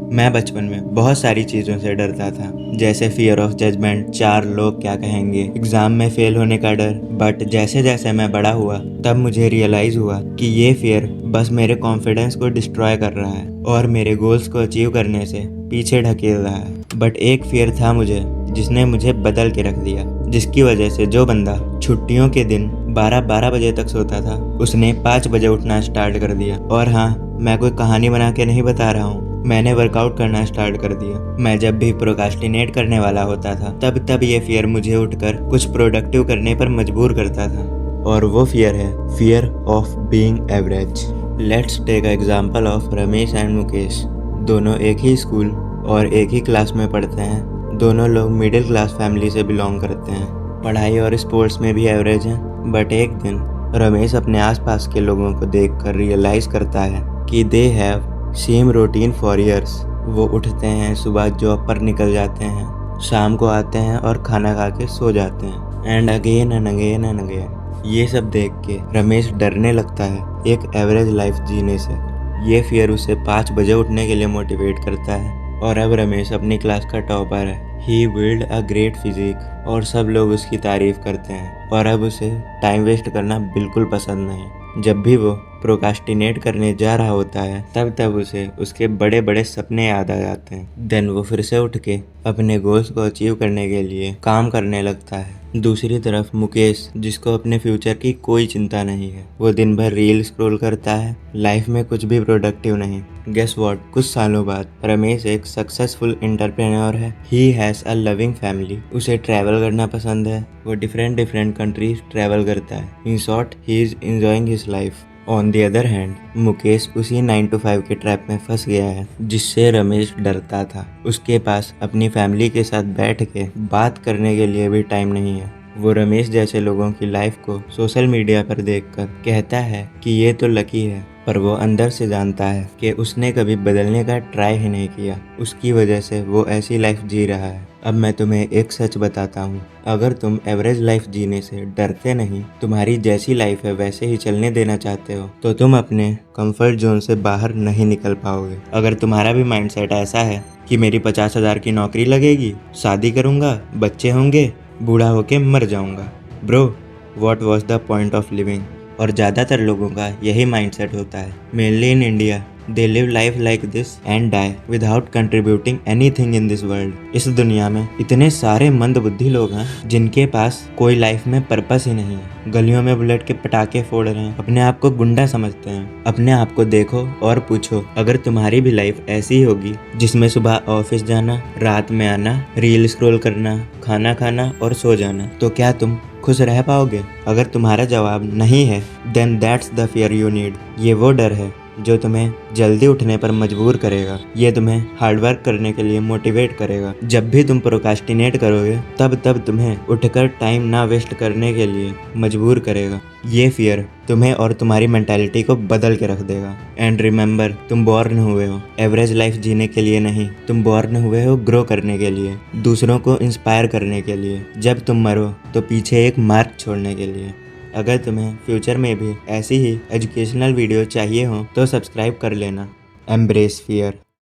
मैं बचपन में बहुत सारी चीज़ों से डरता था, जैसे फियर ऑफ जजमेंट, 4 लोग क्या कहेंगे, एग्जाम में फेल होने का डर। बट जैसे जैसे मैं बड़ा हुआ तब मुझे रियलाइज हुआ कि ये फियर बस मेरे कॉन्फिडेंस को डिस्ट्रॉय कर रहा है और मेरे गोल्स को अचीव करने से पीछे ढकेल रहा है। बट एक फियर था मुझे जिसने मुझे बदल के रख दिया, जिसकी वजह से जो बंदा छुट्टियों के दिन 12-12 बजे तक सोता था उसने 5 बजे उठना स्टार्ट कर दिया। और हाँ, मैं कोई कहानी बना के नहीं बता रहा हूँ, मैंने वर्कआउट करना स्टार्ट कर दिया। मैं जब भी प्रोकास्टिनेट करने वाला होता था तब ये फियर मुझे उठकर कुछ प्रोडक्टिव करने पर मजबूर करता था, और वो फियर है fear of being average. Let's take example of Ramesh and Mukesh. दोनों एक ही स्कूल और एक ही क्लास में पढ़ते हैं। दोनों लोग मिडिल क्लास फैमिली से बिलोंग करते हैं, पढ़ाई और स्पोर्ट्स में भी एवरेज हैं। बट एक दिन रमेश अपने आसपास के लोगों को देखकर रियलाइज करता है कि they have same routine for years. वो उठते हैं, सुबह जॉब पर निकल जाते हैं, शाम को आते हैं और खाना खा के सो जाते हैं, and again and again and again. ये सब देख के रमेश डरने लगता है एक एवरेज लाइफ जीने से। ये फियर उसे 5 बजे उठने के लिए मोटिवेट करता है। और अब रमेश अपनी क्लास का टॉपर है। ही बिल्ड अ ग्रेट फिजिक और सब लोग उसकी तारीफ करते हैं। और अब उसे टाइम वेस्ट करना बिल्कुल पसंद नहीं। जब भी वो प्रोकास्टिनेट करने जा रहा होता है तब उसे उसके बड़े बड़े सपने याद आ जाते हैं। देन वो फिर से उठ के अपने गोल्स को अचीव करने के लिए काम करने लगता है। दूसरी तरफ मुकेश, जिसको अपने फ्यूचर की कोई चिंता नहीं है, वो दिन भर रील स्क्रॉल करता है, लाइफ में कुछ भी प्रोडक्टिव नहीं। गेस व्हाट, कुछ सालों बाद रमेश एक सक्सेसफुल एंटरप्रेन्योर है। He has a loving family. उसे ट्रैवल करना पसंद है, वो डिफरेंट कंट्रीज ट्रैवल करता है। In short, he is enjoying his life. On the other hand, Mukesh उसी 9 to 5 के ट्रैप में फंस गया है जिससे रमेश डरता था। उसके पास अपनी फैमिली के साथ बैठ के बात करने के लिए भी टाइम नहीं है। वो रमेश जैसे लोगों की लाइफ को सोशल मीडिया पर देखकर कहता है कि ये तो लकी है, पर वो अंदर से जानता है कि उसने कभी बदलने का ट्राई ही नहीं किया। उसकी वजह से वो ऐसी लाइफ जी रहा है। अब मैं तुम्हें एक सच बताता हूँ, अगर तुम एवरेज लाइफ जीने से डरते नहीं, तुम्हारी जैसी लाइफ है वैसे ही चलने देना चाहते हो, तो तुम अपने कंफर्ट जोन से बाहर नहीं निकल पाओगे। अगर तुम्हारा भी माइंडसेट ऐसा है कि मेरी 50,000 की नौकरी लगेगी, शादी करूँगा, बच्चे होंगे, बूढ़ा होके मर जाऊँगा, bro what was the point of living. और ज़्यादातर लोगों का यही माइंडसेट होता है। Mainly in India, they live life like this and die without contributing anything in this world. इस दुनिया में इतने सारे मंदबुद्धि लोग हैं जिनके पास कोई लाइफ में पर्पस ही नहीं है। गलियों में बुलेट के पटाखे फोड़ रहे हैं, अपने आप को गुंडा समझते हैं। अपने आप को देखो और पूछो, अगर तुम्हारी भी लाइफ ऐसी होगी जिसमें सुबह ऑफिस जाना, रात में आना, रील स्क्रॉल करना, खाना खाना और सो जाना, तो क्या तुम खुश रह पाओगे? अगर तुम्हारा जवाब नहीं है, then that's the fear you need. ये वो डर है जो तुम्हें जल्दी उठने पर मजबूर करेगा। ये तुम्हें हार्डवर्क करने के लिए मोटिवेट करेगा। जब भी तुम प्रोकास्टिनेट करोगे तब तुम्हें उठकर टाइम ना वेस्ट करने के लिए मजबूर करेगा। ये फियर तुम्हें और तुम्हारी मेंटालिटी को बदल के रख देगा। एंड रिमेंबर, तुम बॉर्न हुए हो एवरेज लाइफ जीने के लिए नहीं, तुम बॉर्न हुए हो ग्रो करने के लिए, दूसरों को इंस्पायर करने के लिए। जब तुम मरो तो पीछे एक मार्क छोड़ने के लिए। अगर तुम्हें फ्यूचर में भी ऐसी ही एजुकेशनल वीडियो चाहिए हो तो सब्सक्राइब कर लेना। Embrace fear.